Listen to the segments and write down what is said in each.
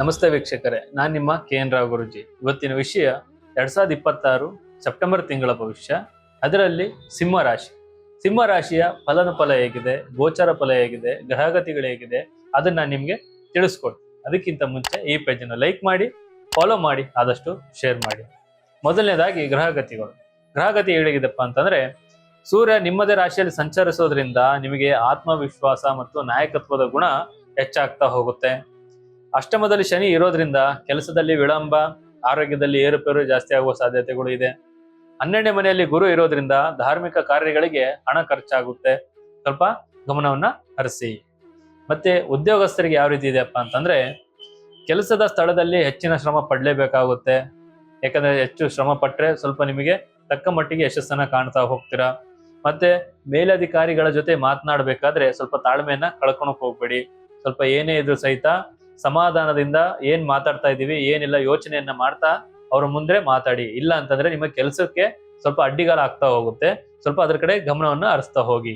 ನಮಸ್ತೆ ವೀಕ್ಷಕರೇ, ನಾನು ನಿಮ್ಮ KN ರಾವ್ ಗುರುಜಿ. ಇವತ್ತಿನ ವಿಷಯ 2026 ಸೆಪ್ಟೆಂಬರ್ ತಿಂಗಳ ಭವಿಷ್ಯ. ಅದರಲ್ಲಿ ಸಿಂಹ ರಾಶಿ. ಸಿಂಹ ರಾಶಿಯ ಫಲ ಹೇಗಿದೆ, ಗೋಚರ ಫಲ ಹೇಗಿದೆ, ಗ್ರಹಗತಿಗಳು ಹೇಗಿದೆ ಅದನ್ನ ನಾನು ನಿಮ್ಗೆ ತಿಳಿಸ್ಕೊಡ್ತೀನಿ. ಅದಕ್ಕಿಂತ ಮುಂಚೆ ಈ ಪೇಜನ್ನು ಲೈಕ್ ಮಾಡಿ, ಫಾಲೋ ಮಾಡಿ, ಆದಷ್ಟು ಶೇರ್ ಮಾಡಿ. ಮೊದಲನೇದಾಗಿ ಗ್ರಹಗತಿಗಳು. ಗ್ರಹಗತಿ ಹೇಗಿದೆಪ್ಪ ಅಂತಂದ್ರೆ, ಸೂರ್ಯ ನಿಮ್ಮದೇ ರಾಶಿಯಲ್ಲಿ ಸಂಚರಿಸೋದ್ರಿಂದ ನಿಮಗೆ ಆತ್ಮವಿಶ್ವಾಸ ಮತ್ತು ನಾಯಕತ್ವದ ಗುಣ ಹೆಚ್ಚಾಗ್ತಾ ಹೋಗುತ್ತೆ. ಅಷ್ಟಮದಲ್ಲಿ ಶನಿ ಇರೋದ್ರಿಂದ ಕೆಲಸದಲ್ಲಿ ವಿಳಂಬ, ಆರೋಗ್ಯದಲ್ಲಿ ಏರುಪೇರು ಜಾಸ್ತಿ ಆಗುವ ಸಾಧ್ಯತೆಗಳು ಇದೆ. 12ನೇ ಮನೆಯಲ್ಲಿ ಗುರು ಇರೋದ್ರಿಂದ ಧಾರ್ಮಿಕ ಕಾರ್ಯಗಳಿಗೆ ಹಣ ಖರ್ಚಾಗುತ್ತೆ. ಸ್ವಲ್ಪ ಗಮನವನ್ನ ಹರಿಸಿ. ಮತ್ತೆ ಉದ್ಯೋಗಸ್ಥರಿಗೆ ಯಾವ ರೀತಿ ಇದೆಯಪ್ಪ ಅಂತಂದ್ರೆ, ಕೆಲಸದ ಸ್ಥಳದಲ್ಲಿ ಹೆಚ್ಚಿನ ಶ್ರಮ ಪಡ್ಲೇಬೇಕಾಗುತ್ತೆ. ಯಾಕಂದ್ರೆ ಹೆಚ್ಚು ಶ್ರಮ ಪಟ್ರೆ ಸ್ವಲ್ಪ ನಿಮಗೆ ತಕ್ಕ ಮಟ್ಟಿಗೆ ಯಶಸ್ಸನ್ನ ಕಾಣ್ತಾ ಹೋಗ್ತೀರಾ. ಮತ್ತೆ ಮೇಲಧಿಕಾರಿಗಳ ಜೊತೆ ಮಾತನಾಡ್ಬೇಕಾದ್ರೆ ಸ್ವಲ್ಪ ತಾಳ್ಮೆಯನ್ನ ಕಳ್ಕೊಳಕ್ ಹೋಗ್ಬೇಡಿ. ಸ್ವಲ್ಪ ಏನೇ ಇದ್ರು ಸಹಿತ ಸಮಾಧಾನದಿಂದ ಏನ್ ಮಾತಾಡ್ತಾ ಇದೀವಿ, ಏನಿಲ್ಲ ಯೋಚನೆಯನ್ನ ಮಾಡ್ತಾ ಅವ್ರ ಮುಂದೆ ಮಾತಾಡಿ. ಇಲ್ಲ ಅಂತಂದ್ರೆ ನಿಮ್ಮ ಕೆಲಸಕ್ಕೆ ಸ್ವಲ್ಪ ಅಡ್ಡಿಗಾಲ ಆಗ್ತಾ ಹೋಗುತ್ತೆ. ಸ್ವಲ್ಪ ಅದ್ರ ಕಡೆ ಗಮನವನ್ನ ಹರಿಸ್ತಾ ಹೋಗಿ.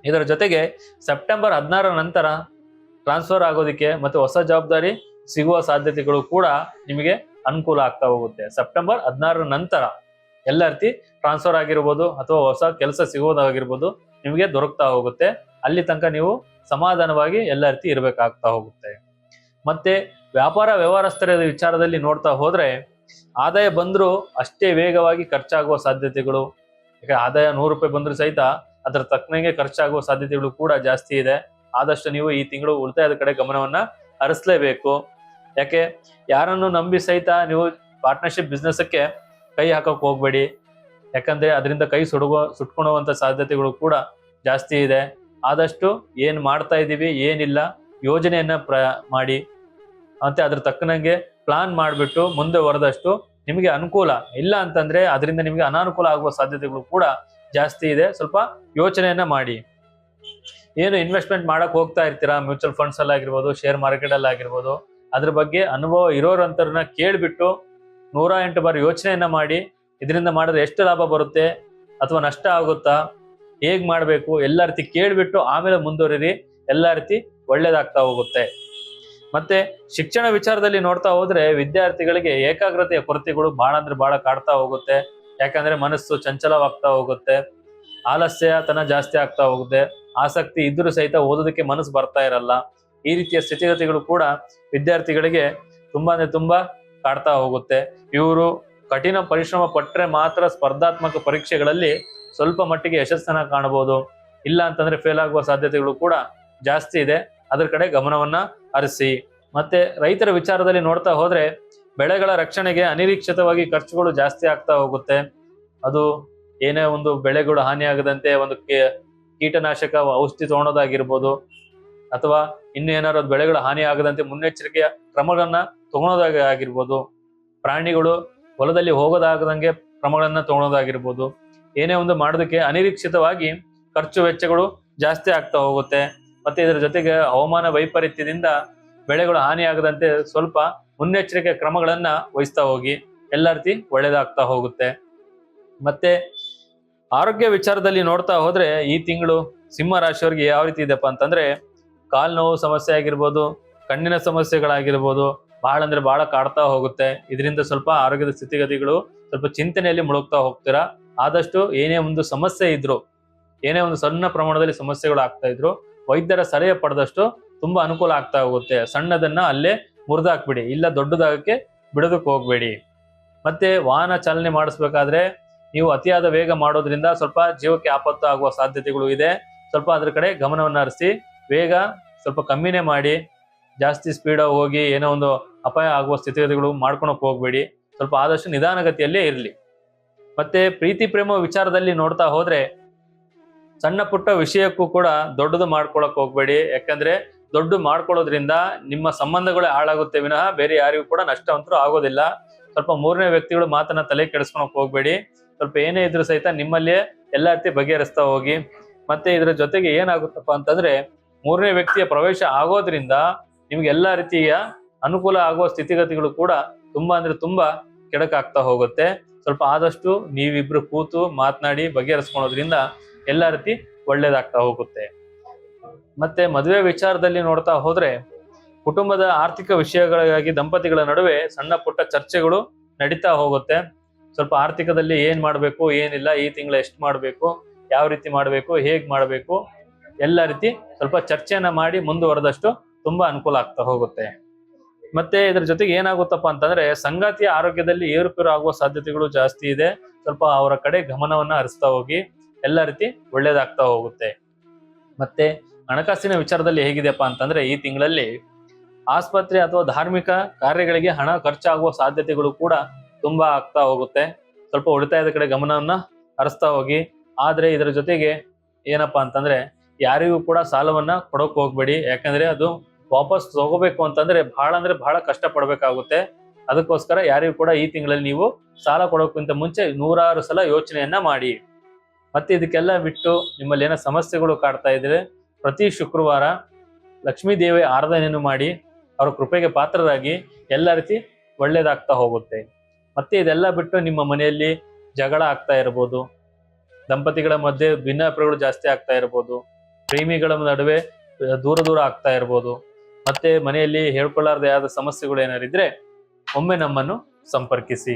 ಇದರ ಜೊತೆಗೆ ಸೆಪ್ಟೆಂಬರ್ 16 ನಂತರ ಟ್ರಾನ್ಸ್ಫರ್ ಆಗೋದಿಕ್ಕೆ ಮತ್ತೆ ಹೊಸ ಜವಾಬ್ದಾರಿ ಸಿಗುವ ಸಾಧ್ಯತೆಗಳು ಕೂಡ ನಿಮಗೆ ಅನುಕೂಲ ಆಗ್ತಾ ಹೋಗುತ್ತೆ. ಸೆಪ್ಟೆಂಬರ್ 16 ನಂತರ ಎಲ್ಲ ರೀತಿ ಟ್ರಾನ್ಸ್ಫರ್ ಆಗಿರ್ಬೋದು ಅಥವಾ ಹೊಸ ಕೆಲಸ ಸಿಗೋದಾಗಿರ್ಬೋದು ನಿಮಗೆ ದೊರಕ್ತಾ ಹೋಗುತ್ತೆ. ಅಲ್ಲಿ ತನಕ ನೀವು ಸಮಾಧಾನವಾಗಿ ಎಲ್ಲ ರೀತಿ ಇರಬೇಕಾಗ್ತಾ ಹೋಗುತ್ತೆ. ಮತ್ತೆ ವ್ಯಾಪಾರ ವ್ಯವಹಾರಸ್ಥರ ವಿಚಾರದಲ್ಲಿ ನೋಡ್ತಾ ಹೋದ್ರೆ, ಆದಾಯ ಬಂದ್ರು ಅಷ್ಟೇ ವೇಗವಾಗಿ ಖರ್ಚಾಗುವ ಸಾಧ್ಯತೆಗಳು. ಯಾಕೆ ಆದಾಯ 100 ರೂಪಾಯಿ ಬಂದ್ರು ಸಹಿತ ಅದರ ತಕ್ಕನಾಗೆ ಖರ್ಚಾಗುವ ಸಾಧ್ಯತೆಗಳು ಕೂಡ ಜಾಸ್ತಿ ಇದೆ. ಆದಷ್ಟು ನೀವು ಈ ತಿಂಗಳು ಉಳಿತಾಯದ ಕಡೆ ಗಮನವನ್ನ ಹರಿಸಲೇಬೇಕು. ಯಾಕೆ ಯಾರನ್ನು ನಂಬಿ ಸಹಿತ ನೀವು ಪಾರ್ಟ್ನರ್ಶಿಪ್ ಬಿಸ್ನೆಸ್ಗೆ ಕೈ ಹಾಕಕ್ ಹೋಗ್ಬೇಡಿ. ಯಾಕಂದ್ರೆ ಅದರಿಂದ ಕೈ ಸುಟ್ಕೊಳ್ಳುವಂತ ಸಾಧ್ಯತೆಗಳು ಕೂಡ ಜಾಸ್ತಿ ಇದೆ. ಆದಷ್ಟು ಏನ್ ಮಾಡ್ತಾ ಇದೀವಿ ಏನಿಲ್ಲ ಯೋಜನೆಯನ್ನ ಮಾಡಿ ಮತ್ತೆ ಅದ್ರ ತಕ್ಕನಂಗೆ ಪ್ಲಾನ್ ಮಾಡಿಬಿಟ್ಟು ಮುಂದೆ ಹೊರದಷ್ಟು ನಿಮಗೆ ಅನುಕೂಲ. ಇಲ್ಲ ಅಂತಂದ್ರೆ ಅದರಿಂದ ನಿಮಗೆ ಅನಾನುಕೂಲ ಆಗುವ ಸಾಧ್ಯತೆಗಳು ಕೂಡ ಜಾಸ್ತಿ ಇದೆ. ಸ್ವಲ್ಪ ಯೋಚನೆಯನ್ನ ಮಾಡಿ. ಏನು ಇನ್ವೆಸ್ಟ್ಮೆಂಟ್ ಮಾಡಕ್ ಹೋಗ್ತಾ ಇರ್ತೀರಾ, ಮ್ಯೂಚುವಲ್ ಫಂಡ್ಸ್ ಅಲ್ಲಿ ಆಗಿರ್ಬೋದು, ಶೇರ್ ಮಾರ್ಕೆಟ್ ಅಲ್ಲಿ ಆಗಿರ್ಬೋದು, ಅದ್ರ ಬಗ್ಗೆ ಅನುಭವ ಇರೋರಂತರನ್ನ ಕೇಳ್ಬಿಟ್ಟು 108 ಬಾರಿ ಯೋಚನೆಯನ್ನ ಮಾಡಿ. ಇದರಿಂದ ಮಾಡಿದ್ರೆ ಎಷ್ಟು ಲಾಭ ಬರುತ್ತೆ ಅಥವಾ ನಷ್ಟ ಆಗುತ್ತಾ, ಹೇಗ್ ಮಾಡ್ಬೇಕು ಎಲ್ಲ ರೀತಿ ಕೇಳ್ಬಿಟ್ಟು ಆಮೇಲೆ ಮುಂದುವರಿರಿ. ಎಲ್ಲ ರೀತಿ ಒಳ್ಳೇದಾಗ್ತಾ ಹೋಗುತ್ತೆ. ಮತ್ತೆ ಶಿಕ್ಷಣ ವಿಚಾರದಲ್ಲಿ ನೋಡ್ತಾ ಹೋದ್ರೆ, ವಿದ್ಯಾರ್ಥಿಗಳಿಗೆ ಏಕಾಗ್ರತೆಯ ಕೊರತೆಗಳು ಬಹಳ ಅಂದ್ರೆ ಬಹಳ ಕಾಡ್ತಾ ಹೋಗುತ್ತೆ. ಯಾಕಂದ್ರೆ ಮನಸ್ಸು ಚಂಚಲವಾಗ್ತಾ ಹೋಗುತ್ತೆ, ಆಲಸ್ಯತನ ಜಾಸ್ತಿ ಆಗ್ತಾ ಹೋಗುತ್ತೆ. ಆಸಕ್ತಿ ಇದ್ರೂ ಸಹಿತ ಓದೋದಕ್ಕೆ ಮನಸ್ಸು ಬರ್ತಾ ಇರಲ್ಲ. ಈ ರೀತಿಯ ಸ್ಥಿತಿಗತಿಗಳು ಕೂಡ ವಿದ್ಯಾರ್ಥಿಗಳಿಗೆ ತುಂಬಾ ಅಂದ್ರೆ ತುಂಬಾ ಕಾಡ್ತಾ ಹೋಗುತ್ತೆ. ಇವರು ಕಠಿಣ ಪರಿಶ್ರಮ ಪಟ್ರೆ ಮಾತ್ರ ಸ್ಪರ್ಧಾತ್ಮಕ ಪರೀಕ್ಷೆಗಳಲ್ಲಿ ಸ್ವಲ್ಪ ಮಟ್ಟಿಗೆ ಯಶಸ್ಸನ್ನ ಕಾಣಬಹುದು. ಇಲ್ಲ ಅಂತಂದ್ರೆ ಫೇಲ್ ಆಗುವ ಸಾಧ್ಯತೆಗಳು ಕೂಡ ಜಾಸ್ತಿ ಇದೆ. ಅದ್ರ ಕಡೆ ಗಮನವನ್ನ ಹರಿಸಿ. ಮತ್ತೆ ರೈತರ ವಿಚಾರದಲ್ಲಿ ನೋಡ್ತಾ ಹೋದ್ರೆ, ಬೆಳೆಗಳ ರಕ್ಷಣೆಗೆ ಅನಿರೀಕ್ಷಿತವಾಗಿ ಖರ್ಚುಗಳು ಜಾಸ್ತಿ ಆಗ್ತಾ ಹೋಗುತ್ತೆ. ಅದು ಏನೇ ಒಂದು ಬೆಳೆಗಳು ಹಾನಿಯಾಗದಂತೆ ಒಂದು ಕೀಟನಾಶಕ ಔಷಧಿ ತಗೊಳೋದಾಗಿರ್ಬೋದು, ಅಥವಾ ಇನ್ನು ಏನಾದ್ರು ಬೆಳೆಗಳ ಹಾನಿ ಆಗದಂತೆ ಮುನ್ನೆಚ್ಚರಿಕೆಯ ಕ್ರಮಗಳನ್ನ ತಗೊಳೋದಾಗಿರ್ಬೋದು, ಪ್ರಾಣಿಗಳು ಹೊಲದಲ್ಲಿ ಹೋಗೋದಾಗದಂಗೆ ಕ್ರಮಗಳನ್ನ ತಗೊಳೋದಾಗಿರ್ಬೋದು, ಏನೇ ಒಂದು ಮಾಡೋದಕ್ಕೆ ಅನಿರೀಕ್ಷಿತವಾಗಿ ಖರ್ಚು ವೆಚ್ಚಗಳು ಜಾಸ್ತಿ ಆಗ್ತಾ ಹೋಗುತ್ತೆ. ಮತ್ತೆ ಇದರ ಜೊತೆಗೆ ಹವಾಮಾನ ವೈಪರೀತ್ಯದಿಂದ ಬೆಳೆಗಳು ಹಾನಿಯಾಗದಂತೆ ಸ್ವಲ್ಪ ಮುನ್ನೆಚ್ಚರಿಕೆ ಕ್ರಮಗಳನ್ನ ವಹಿಸ್ತಾ ಹೋಗಿ. ಎಲ್ಲ ರೀತಿ ಒಳ್ಳೇದಾಗ್ತಾ ಹೋಗುತ್ತೆ. ಮತ್ತೆ ಆರೋಗ್ಯ ವಿಚಾರದಲ್ಲಿ ನೋಡ್ತಾ ಹೋದ್ರೆ, ಈ ತಿಂಗಳು ಸಿಂಹ ರಾಶಿಯವರಿಗೆ ಯಾವ ರೀತಿ ಇದೆಪ್ಪ ಅಂತಂದ್ರೆ, ಕಾಲು ನೋವು ಸಮಸ್ಯೆ ಆಗಿರ್ಬೋದು, ಕಣ್ಣಿನ ಸಮಸ್ಯೆಗಳಾಗಿರ್ಬೋದು, ಬಹಳ ಅಂದ್ರೆ ಬಹಳ ಕಾಡ್ತಾ ಹೋಗುತ್ತೆ. ಇದರಿಂದ ಸ್ವಲ್ಪ ಆರೋಗ್ಯದ ಸ್ಥಿತಿಗತಿಗಳು ಸ್ವಲ್ಪ ಚಿಂತನೆಯಲ್ಲಿ ಮುಳುಗ್ತಾ ಹೋಗ್ತೀರಾ. ಆದಷ್ಟು ಏನೇ ಒಂದು ಸಮಸ್ಯೆ ಇದ್ರು, ಏನೇ ಒಂದು ಸಣ್ಣ ಪ್ರಮಾಣದಲ್ಲಿ ಸಮಸ್ಯೆಗಳು ಆಗ್ತಾ ಇದ್ರು, ವೈದ್ಯರ ಸಲಹೆ ಪಡೆದಷ್ಟು ತುಂಬಾ ಅನುಕೂಲ ಆಗ್ತಾ ಹೋಗುತ್ತೆ. ಸಣ್ಣದನ್ನ ಅಲ್ಲೇ ಮುರಿದಾಕ್ಬಿಡಿ, ಇಲ್ಲ ದೊಡ್ಡದಾಗಕ್ಕೆ ಬಿಡೋದಕ್ಕೆ ಹೋಗ್ಬೇಡಿ. ಮತ್ತೆ ವಾಹನ ಚಾಲನೆ ಮಾಡಿಸ್ಬೇಕಾದ್ರೆ ನೀವು ಅತಿಯಾದ ವೇಗ ಮಾಡೋದ್ರಿಂದ ಸ್ವಲ್ಪ ಜೀವಕ್ಕೆ ಆಪತ್ತು ಆಗುವ ಸಾಧ್ಯತೆಗಳು ಇದೆ. ಸ್ವಲ್ಪ ಅದ್ರ ಕಡೆ ಗಮನವನ್ನ ಹರಿಸಿ. ವೇಗ ಸ್ವಲ್ಪ ಕಮ್ಮಿನೇ ಮಾಡಿ. ಜಾಸ್ತಿ ಸ್ಪೀಡ್ ಹೋಗಿ ಏನೋ ಒಂದು ಅಪಾಯ ಆಗುವ ಸ್ಥಿತಿಗತಿಗಳು ಮಾಡ್ಕೊಳಕ್ ಹೋಗ್ಬೇಡಿ. ಸ್ವಲ್ಪ ಆದಷ್ಟು ನಿಧಾನಗತಿಯಲ್ಲೇ ಇರಲಿ. ಮತ್ತೆ ಪ್ರೀತಿ ಪ್ರೇಮ ವಿಚಾರದಲ್ಲಿ ನೋಡ್ತಾ ಹೋದ್ರೆ, ಸಣ್ಣ ಪುಟ್ಟ ವಿಷಯಕ್ಕೂ ಕೂಡ ದೊಡ್ಡದು ಮಾಡ್ಕೊಳಕ್ ಹೋಗ್ಬೇಡಿ. ಯಾಕಂದ್ರೆ ದೊಡ್ಡ ಮಾಡ್ಕೊಳ್ಳೋದ್ರಿಂದ ನಿಮ್ಮ ಸಂಬಂಧಗಳೇ ಹಾಳಾಗುತ್ತೆ ವಿನಃ ಬೇರೆ ಯಾರಿಗೂ ಕೂಡ ನಷ್ಟ ಅಂತೂ ಆಗೋದಿಲ್ಲ. ಸ್ವಲ್ಪ ಮೂರನೇ ವ್ಯಕ್ತಿಗಳು ಮಾತನ್ನ ತಲೆ ಕೆಡಿಸ್ಕೊಳಕ್ ಹೋಗ್ಬೇಡಿ. ಸ್ವಲ್ಪ ಏನೇ ಇದ್ರು ಸಹಿತ ನಿಮ್ಮಲ್ಲೇ ಎಲ್ಲ ರೀತಿ ಬಗೆಹರಿಸ್ತಾ ಹೋಗಿ. ಮತ್ತೆ ಇದರ ಜೊತೆಗೆ ಏನಾಗುತ್ತಪ್ಪ ಅಂತಂದ್ರೆ, ಮೂರನೇ ವ್ಯಕ್ತಿಯ ಪ್ರವೇಶ ಆಗೋದ್ರಿಂದ ನಿಮ್ಗೆ ಎಲ್ಲಾ ರೀತಿಯ ಅನುಕೂಲ ಆಗುವ ಸ್ಥಿತಿಗತಿಗಳು ಕೂಡ ತುಂಬಾ ಅಂದ್ರೆ ತುಂಬಾ ಕೆಡಕಾಗ್ತಾ ಹೋಗುತ್ತೆ. ಸ್ವಲ್ಪ ಆದಷ್ಟು ನೀವಿಬ್ರು ಕೂತು ಮಾತನಾಡಿ ಬಗೆಹರಿಸ್ಕೊಳೋದ್ರಿಂದ ಎಲ್ಲ ರೀತಿ ಒಳ್ಳೇದಾಗ್ತಾ ಹೋಗುತ್ತೆ. ಮತ್ತೆ ಮದುವೆ ವಿಚಾರದಲ್ಲಿ ನೋಡ್ತಾ ಹೋದ್ರೆ, ಕುಟುಂಬದ ಆರ್ಥಿಕ ವಿಷಯಗಳಿಗಾಗಿ ದಂಪತಿಗಳ ನಡುವೆ ಸಣ್ಣ ಪುಟ್ಟ ಚರ್ಚೆಗಳು ನಡೀತಾ ಹೋಗುತ್ತೆ. ಸ್ವಲ್ಪ ಆರ್ಥಿಕದಲ್ಲಿ ಏನ್ ಮಾಡ್ಬೇಕು ಏನಿಲ್ಲ, ಈ ತಿಂಗಳ ಎಷ್ಟು ಮಾಡ್ಬೇಕು, ಯಾವ ರೀತಿ ಮಾಡ್ಬೇಕು, ಹೇಗ್ ಮಾಡ್ಬೇಕು, ಎಲ್ಲ ರೀತಿ ಸ್ವಲ್ಪ ಚರ್ಚೆಯನ್ನ ಮಾಡಿ ಮುಂದುವರೆದಷ್ಟು ತುಂಬಾ ಅನುಕೂಲ ಆಗ್ತಾ ಹೋಗುತ್ತೆ. ಮತ್ತೆ ಇದ್ರ ಜೊತೆಗೆ ಏನಾಗುತ್ತಪ್ಪ ಅಂತಂದ್ರೆ ಸಂಗಾತಿಯ ಆರೋಗ್ಯದಲ್ಲಿ ಏರುಪೇರು ಆಗುವ ಸಾಧ್ಯತೆಗಳು ಜಾಸ್ತಿ ಇದೆ. ಸ್ವಲ್ಪ ಅವರ ಕಡೆ ಗಮನವನ್ನ ಹರಿಸ್ತಾ ಹೋಗಿ, ಎಲ್ಲ ರೀತಿ ಒಳ್ಳೇದಾಗ್ತಾ ಹೋಗುತ್ತೆ. ಮತ್ತೆ ಹಣಕಾಸಿನ ವಿಚಾರದಲ್ಲಿ ಹೇಗಿದೆಯಪ್ಪ ಅಂತಂದ್ರೆ ಈ ತಿಂಗಳಲ್ಲಿ ಆಸ್ಪತ್ರೆ ಅಥವಾ ಧಾರ್ಮಿಕ ಕಾರ್ಯಗಳಿಗೆ ಹಣ ಖರ್ಚಾಗುವ ಸಾಧ್ಯತೆಗಳು ಕೂಡ ತುಂಬಾ ಆಗ್ತಾ ಹೋಗುತ್ತೆ. ಸ್ವಲ್ಪ ಉಳಿತಾಯದ ಕಡೆ ಗಮನವನ್ನ ಹರಿಸ್ತಾ ಹೋಗಿ. ಆದ್ರೆ ಇದರ ಜೊತೆಗೆ ಏನಪ್ಪಾ ಅಂತಂದ್ರೆ ಯಾರಿಗೂ ಕೂಡ ಸಾಲವನ್ನ ಕೊಡೋಕ್ ಹೋಗ್ಬೇಡಿ. ಯಾಕಂದ್ರೆ ಅದು ವಾಪಸ್ ತಗೋಬೇಕು ಅಂತಂದ್ರೆ ಬಹಳ ಕಷ್ಟ ಪಡ್ಬೇಕಾಗುತ್ತೆ. ಅದಕ್ಕೋಸ್ಕರ ಯಾರಿಗೂ ಕೂಡ ಈ ತಿಂಗಳಲ್ಲಿ ನೀವು ಸಾಲ ಕೊಡೋಕ್ಕಿಂತ ಮುಂಚೆ 100 ಸಲ ಯೋಚನೆಯನ್ನ ಮಾಡಿ. ಮತ್ತೆ ಇದಕ್ಕೆಲ್ಲ ಬಿಟ್ಟು ನಿಮ್ಮಲ್ಲಿ ಏನೋ ಸಮಸ್ಯೆಗಳು ಕಾಡ್ತಾ ಇದ್ರೆ ಪ್ರತಿ ಶುಕ್ರವಾರ ಲಕ್ಷ್ಮೀ ದೇವಿ ಆರಾಧನೆಯನ್ನು ಮಾಡಿ ಅವರ ಕೃಪೆಗೆ ಪಾತ್ರರಾಗಿ, ಎಲ್ಲ ರೀತಿ ಒಳ್ಳೇದಾಗ್ತಾ ಹೋಗುತ್ತೆ. ಮತ್ತೆ ಇದೆಲ್ಲ ಬಿಟ್ಟು ನಿಮ್ಮ ಮನೆಯಲ್ಲಿ ಜಗಳ ಆಗ್ತಾ ಇರ್ಬೋದು, ದಂಪತಿಗಳ ಮಧ್ಯೆ ಭಿನ್ನಾಭಿಪ್ರಾಯಗಳು ಜಾಸ್ತಿ ಆಗ್ತಾ ಇರ್ಬೋದು, ಪ್ರೇಮಿಗಳ ನಡುವೆ ದೂರ ಆಗ್ತಾ ಇರ್ಬೋದು, ಮತ್ತೆ ಮನೆಯಲ್ಲಿ ಹೇಳ್ಕೊಳ್ಳಾರ್ದೆ ಆದ ಸಮಸ್ಯೆಗಳು ಏನಾರಿದ್ರೆ ಒಮ್ಮೆ ನಮ್ಮನ್ನು ಸಂಪರ್ಕಿಸಿ.